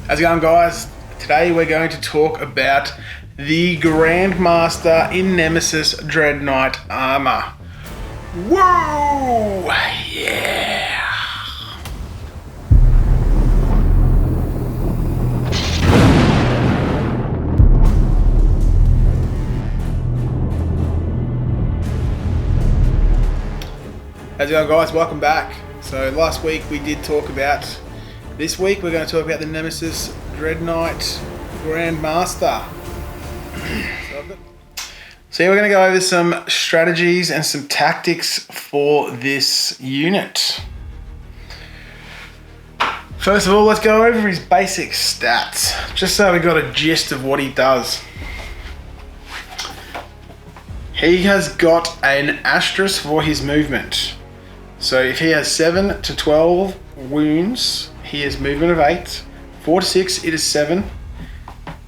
How's it going, guys? Today we're going to talk about the Grandmaster in Nemesis Dreadknight Armour. Whoa! Yeah! How's it going, guys? Welcome back. So last week we did talk about, this week we're going to talk about the Nemesis Dreadknight Grandmaster. So we're going to go over some strategies and some tactics for this unit. First of all, let's go over his basic stats, just so we got a gist of what he does. He has got an asterisk for his movement. So if he has 7 to 12 wounds, he has movement of 8. 4 to 6, it is 7.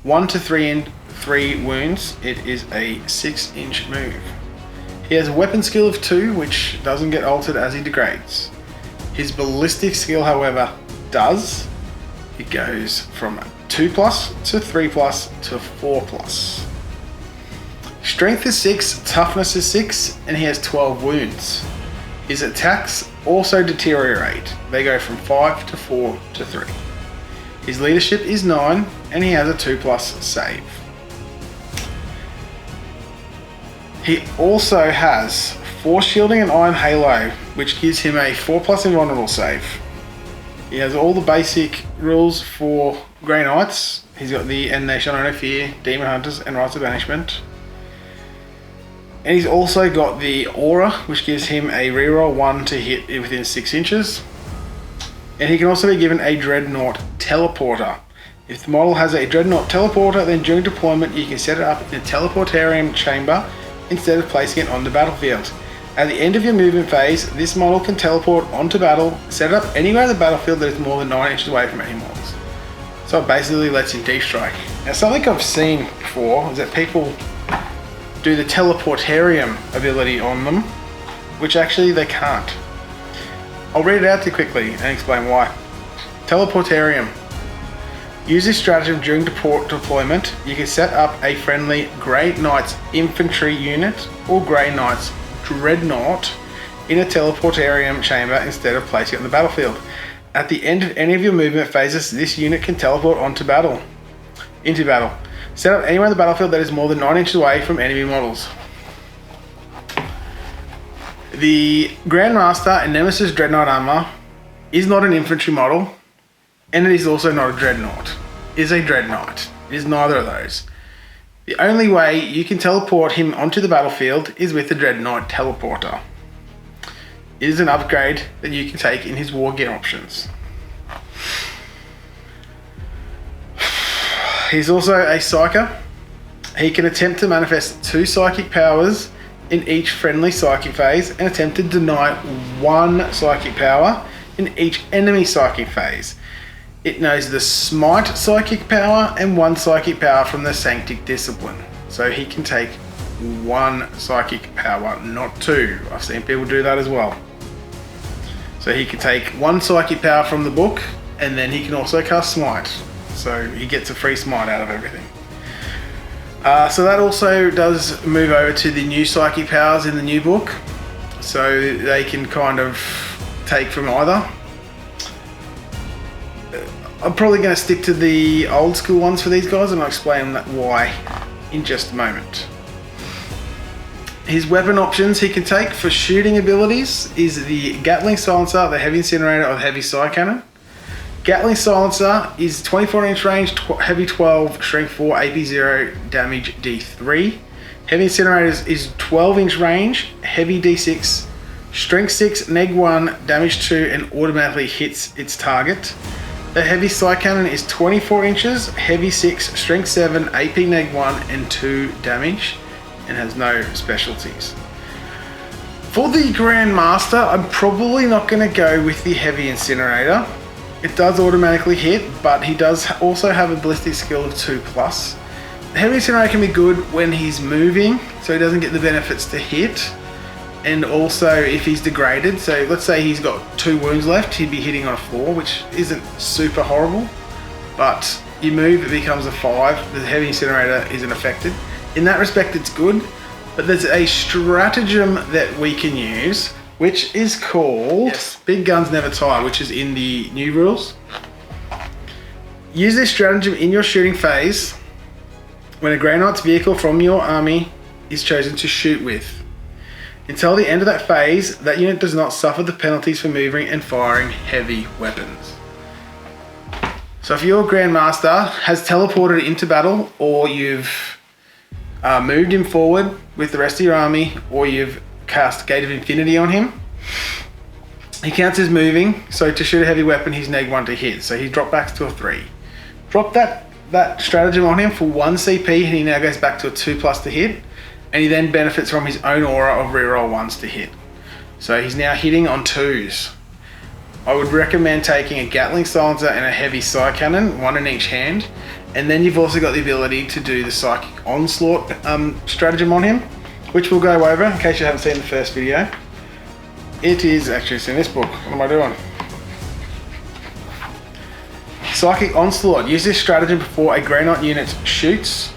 1 to 3 wounds, it is a 6-inch move. He has a weapon skill of 2, which doesn't get altered as he degrades. His ballistic skill, however, does. It goes from 2+ to 3+ to 4+. Strength is 6, toughness is 6, and he has 12 wounds. His attacks also deteriorate. They go from 5 to 4 to 3. His leadership is 9, and he has a 2+ save. He also has Force Shielding and Iron Halo, which gives him a 4+ invulnerable save. He has all the basic rules for Grey Knights. He's got the End Nation, No Fear, Demon Hunters, and Rites of Banishment. And he's also got the Aura, which gives him a reroll 1 to hit within 6 inches. And he can also be given a Dreadnought Teleporter. If the model has a Dreadnought Teleporter, then during deployment you can set it up in a Teleportarium chamber instead of placing it on the battlefield. At the end of your movement phase, this model can teleport onto battle, set it up anywhere on the battlefield that is more than 9 inches away from any models. So it basically lets you deep strike. Now, something I've seen before is that people do the Teleportarium ability on them, which actually they can't. I'll read it out to you quickly and explain why. Teleportarium. Use this stratagem during deployment. You can set up a friendly Grey Knight's infantry unit or Grey Knight's dreadnought in a Teleportarium chamber instead of placing it on the battlefield. At the end of any of your movement phases, this unit can teleport into battle. Set up anywhere on the battlefield that is more than 9 inches away from enemy models. The Grandmaster in Nemesis Dreadknight Armour is not an infantry model, and it is also not a dreadnought. It is a dreadnought. It is neither of those. The only way you can teleport him onto the battlefield is with the Dreadnought Teleporter. It is an upgrade that you can take in his war gear options. He's also a Psyker. He can attempt to manifest 2 psychic powers in each friendly psychic phase and attempt to deny 1 psychic power in each enemy psychic phase. It knows the Smite psychic power and 1 psychic power from the Sanctic Discipline. So he can take 1 psychic power, not 2. I've seen people do that as well. So he can take 1 psychic power from the book, and then he can also cast Smite. So he gets a free Smite out of everything. So that also does move over to the new psychic powers in the new book. So they can kind of take from either. I'm probably going to stick to the old school ones for these guys, and I'll explain why in just a moment. His weapon options he can take for shooting abilities is the Gatling Silencer, the Heavy Incinerator, or the Heavy Psy Cannon. Gatling Silencer is 24-inch range, heavy 12, strength 4, AP 0, damage D3. Heavy Incinerator is 12-inch range, heavy D6, strength 6, neg 1, damage 2, and automatically hits its target. The Heavy Psy Cannon is 24 inches, heavy 6, strength 7, AP neg 1, and 2 damage, and has no specialties. For the Grandmaster, I'm probably not going to go with the Heavy Incinerator. It does automatically hit, but he does also have a ballistic skill of 2+. The Heavy Incinerator can be good when he's moving, so he doesn't get the benefits to hit. And also if he's degraded, so let's say he's got 2 wounds left, he'd be hitting on a 4, which isn't super horrible. but you move, it becomes a 5. The heavy incinerator isn't affected. In that respect, it's good, but there's a stratagem that we can use, which is called Big Guns Never Tire, which is in the new rules. Use this stratagem in your shooting phase when a Grey Knight's vehicle from your army is chosen to shoot with. Until the end of that phase, that unit does not suffer the penalties for moving and firing heavy weapons. So if your Grandmaster has teleported into battle, or you've moved him forward with the rest of your army, or you've cast Gate of Infinity on him, he counts as moving, so to shoot a heavy weapon he's -1 to hit, so he drop back to a 3. Drop that stratagem on him for 1 CP and he now goes back to a 2+ to hit, and he then benefits from his own aura of reroll 1s to hit. So he's now hitting on 2s. I would recommend taking a Gatling Silencer and a heavy Psy Cannon, 1 in each hand, and then you've also got the ability to do the Psychic Onslaught stratagem on him, which we'll go over in case you haven't seen the first video. It is actually, it's in this book. What am I doing? Psychic Onslaught. Use this stratagem before a Grey Knight unit shoots.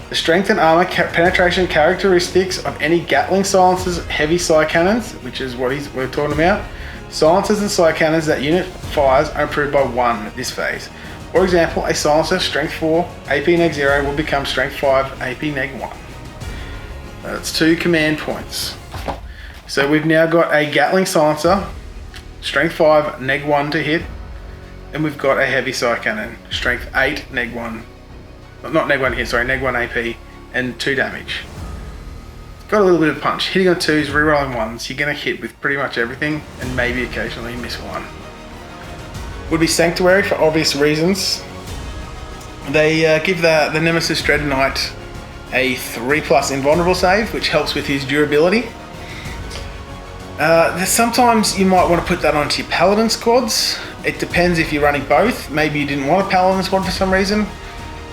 The strength and armor penetration characteristics of any Gatling Silencers, heavy Psy Cannons, which is what we're talking about. Silencers and Psy Cannons that unit fires are improved by 1 this phase. For example, a Silencer strength 4 AP -0 will become strength 5 AP -1. That's 2 command points. So we've now got a Gatling Silencer, strength 5 -1 to hit, and we've got a heavy Psy Cannon, strength 8 -1. Not -1 hit, sorry, -1 AP and 2 damage. Got a little bit of punch. Hitting on 2s, rerolling 1s. You're going to hit with pretty much everything and maybe occasionally miss 1. Would be Sanctuary for obvious reasons. They give the Nemesis Dreadknight a 3+ invulnerable save, which helps with his durability. Sometimes you might want to put that onto your Paladin squads. It depends if you're running both. Maybe you didn't want a Paladin squad for some reason.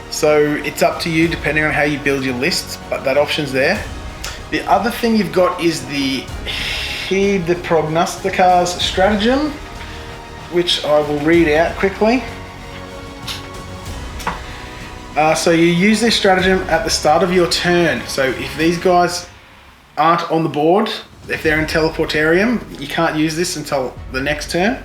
So it's up to you depending on how you build your lists, but that option's there. The other thing you've got is the Heed the Prognosticars stratagem, which I will read out quickly. So you use this stratagem at the start of your turn. So if these guys aren't on the board, if they're in Teleportarium, you can't use this until the next turn.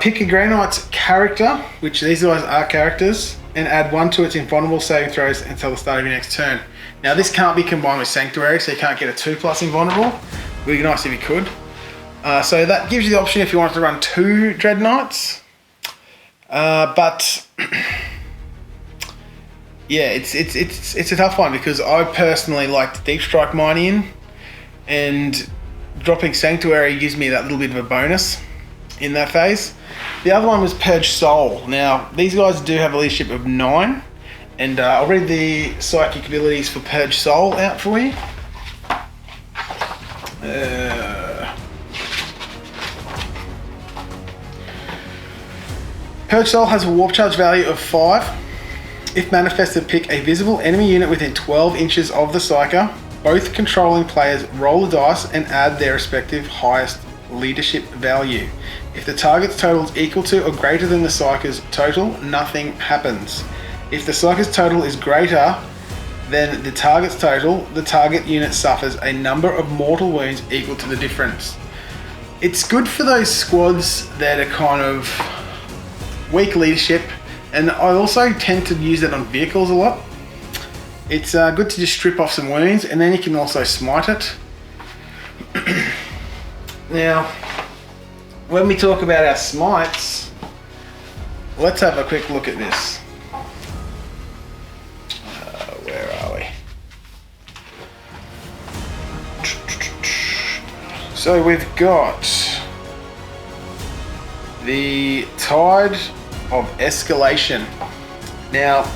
Pick a Grey Knight's character, which these guys are characters, and add 1 to its invulnerable saving throws until the start of your next turn. Now this can't be combined with Sanctuary, so you can't get a 2+ invulnerable. Would be nice if you could. So that gives you the option if you want to run 2 Dreadknights. But yeah, it's a tough one because I personally like to Deep Strike mine in, and dropping Sanctuary gives me that little bit of a bonus in that phase. The other one was Purge Soul. Now these guys do have a leadership of 9, and I'll read the psychic abilities for Purge Soul out for you. Purge Soul has a warp charge value of 5. If manifested, pick a visible enemy unit within 12 inches of the Psyker. Both controlling players roll the dice and add their respective highest leadership value. If the target's total is equal to or greater than the Psyker's total, nothing happens. If the Psyker's total is greater than the target's total, the target unit suffers a number of mortal wounds equal to the difference. It's good for those squads that are kind of weak leadership, and I also tend to use that on vehicles a lot. It's good to just strip off some wounds, and then you can also smite it. Now, when we talk about our smites, let's have a quick look at this. Where are we? So we've got the Tide of Escalation. Now,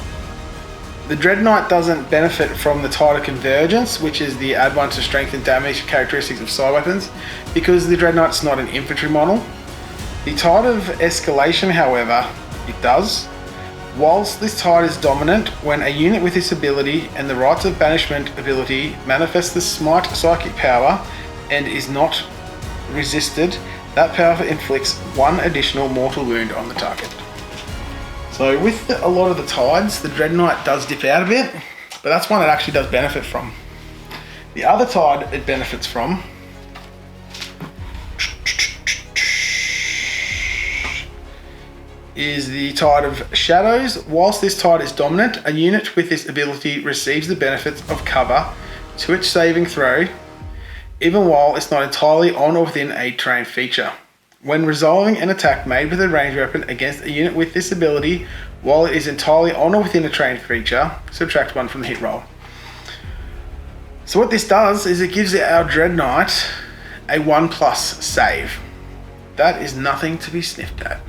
the Dreadknight doesn't benefit from the Tide of Convergence, which is the add 1 to strength and damage characteristics of psi weapons, because the Dreadknight's not an infantry model. The Tide of Escalation, however, it does. Whilst this tide is dominant, when a unit with this ability and the Rites of Banishment ability manifests the Smite psychic power and is not resisted, that power inflicts 1 additional mortal wound on the target. So with a lot of the tides, the Dreadknight does dip out a bit, but that's one it actually does benefit from. The other tide it benefits from is the Tide of Shadows. Whilst this tide is dominant, a unit with this ability receives the benefits of cover to its saving throw, even while it's not entirely on or within a terrain feature. When resolving an attack made with a ranged weapon against a unit with this ability, while it is entirely on or within a terrain feature, subtract 1 from the hit roll. So what this does is it gives our Dreadknight a 1+ save. That is nothing to be sniffed at.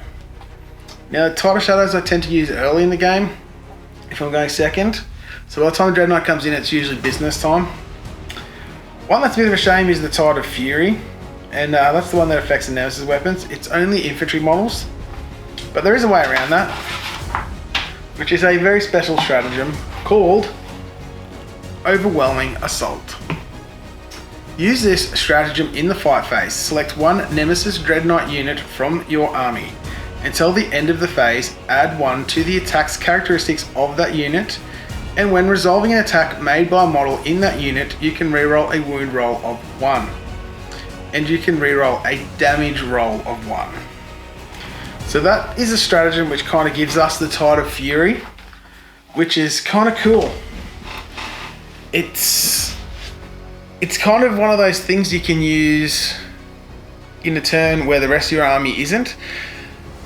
Now, Tide of Shadows I tend to use early in the game if I'm going second. So by the time the Dreadknight comes in, it's usually business time. One that's a bit of a shame is the Tide of Fury. And that's the one that affects the Nemesis weapons. It's only infantry models. But there is a way around that, which is a very special stratagem called Overwhelming Assault. Use this stratagem in the fight phase. Select one Nemesis Dreadknight unit from your army. Until the end of the phase, add 1 to the attack's characteristics of that unit. And when resolving an attack made by a model in that unit, you can reroll a wound roll of 1. And you can reroll a damage roll of 1. So that is a stratagem which kind of gives us the Tide of Fury, which is kind of cool. It's kind of one of those things you can use in a turn where the rest of your army isn't.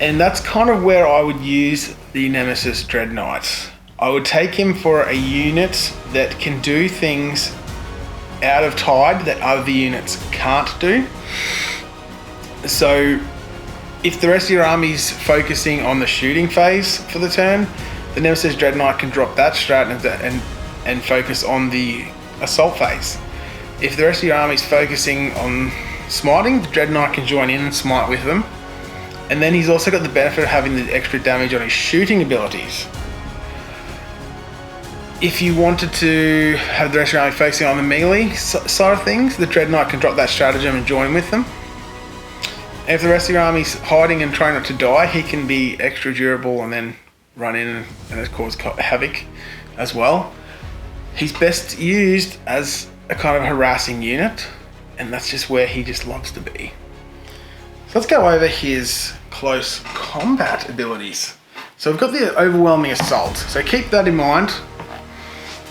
And that's kind of where I would use the Nemesis Dreadknight. I would take him for a unit that can do things out of tide that other units can't do. So if the rest of your army's focusing on the shooting phase for the turn, the Nemesis Dreadknight can drop that strat and focus on the assault phase. If the rest of your army's focusing on smiting, the Dreadknight can join in and smite with them. And then he's also got the benefit of having the extra damage on his shooting abilities. If you wanted to have the rest of your army focusing on the melee side of things, the Dreadknight can drop that stratagem and join with them. And if the rest of your army's hiding and trying not to die, he can be extra durable and then run in and cause havoc as well. He's best used as a kind of harassing unit, and that's just where he just loves to be. So let's go over his close combat abilities. So we've got the Overwhelming Assault, so keep that in mind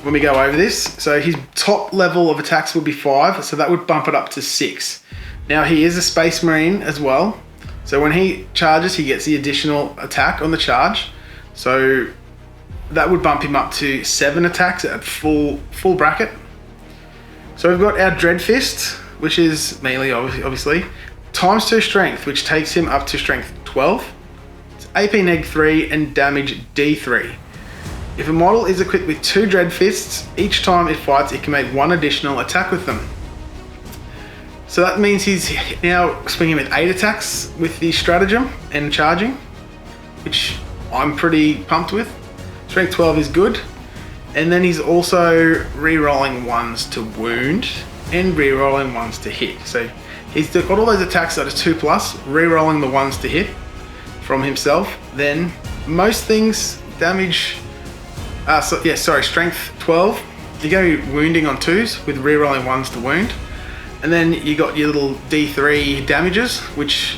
when we go over this. So his top level of attacks would be 5, so that would bump it up to 6. Now he is a Space Marine as well, so when he charges he gets the additional attack on the charge, so that would bump him up to 7 attacks at full bracket. So we've got our Dread Fist, which is melee obviously, times 2 strength, which takes him up to strength 12. It's AP neg 3 and damage D3. If a model is equipped with 2 Dread Fists, each time it fights it can make 1 additional attack with them. So that means he's now swinging with 8 attacks with the stratagem and charging, which I'm pretty pumped with. Strength 12 is good. And then he's also re-rolling 1s to wound and re-rolling 1s to hit. So he's got all those attacks that are 2+, re-rolling the 1s to hit from himself. Then most things damage, strength 12. You go wounding on 2s with re-rolling 1s to wound. And then you got your little D3 damages, which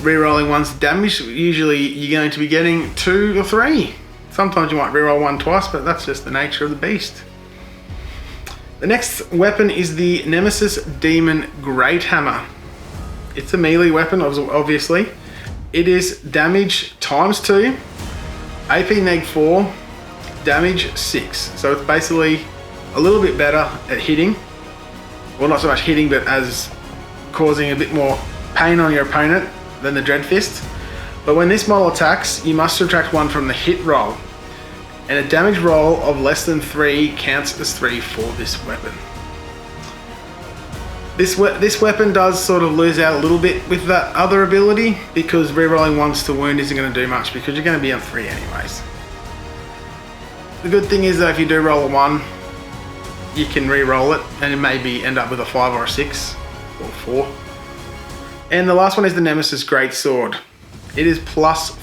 re-rolling 1s to damage. Usually you're going to be getting 2 or 3. Sometimes you might re-roll 1 twice, but that's just the nature of the beast. The next weapon is the Nemesis Demon Great Hammer. It's a melee weapon, obviously. It is damage times 2, AP neg 4, damage 6. So it's basically a little bit better at hitting. Well, not so much hitting, but as causing a bit more pain on your opponent than the Dread Fist. But when this model attacks, you must subtract 1 from the hit roll. And a damage roll of less than 3 counts as 3 for this weapon. This weapon does sort of lose out a little bit with that other ability, because re-rolling 1s to wound isn't going to do much because you're going to be on 3 anyways. The good thing is that if you do roll a 1, you can re-roll it and it maybe end up with a 5 or a 6 or 4. And the last one is the Nemesis Great Sword. It is +4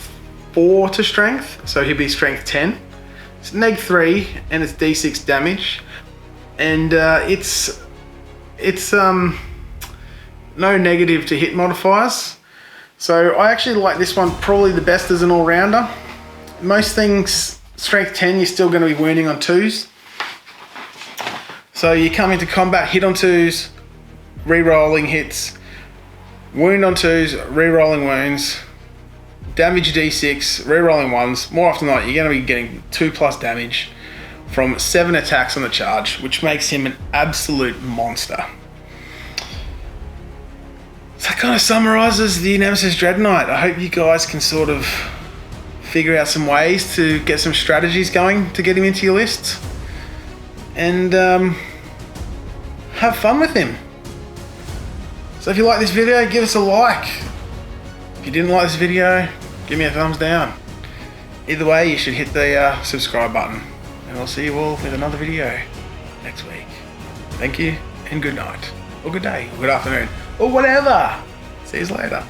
4 to strength, so he'll be strength 10. It's neg 3 and it's d6 damage, and it's no negative to hit modifiers. So I actually like this one probably the best as an all-rounder. Most things, strength 10, you're still going to be wounding on 2s. So you come into combat, hit on 2s, re-rolling hits, wound on 2s, re-rolling wounds, damage d6, re-rolling 1s. More often than not, you're going to be getting 2+ damage from 7 attacks on the charge, which makes him an absolute monster. So that kind of summarizes the Nemesis Dreadknight. I hope you guys can sort of figure out some ways to get some strategies going to get him into your lists, and have fun with him. So if you like this video, give us a like. If you didn't like this video, give me a thumbs down. Either way, you should hit the subscribe button, and I'll see you all with another video next week. Thank you, and good night, or good day, or good afternoon, or whatever. See you later.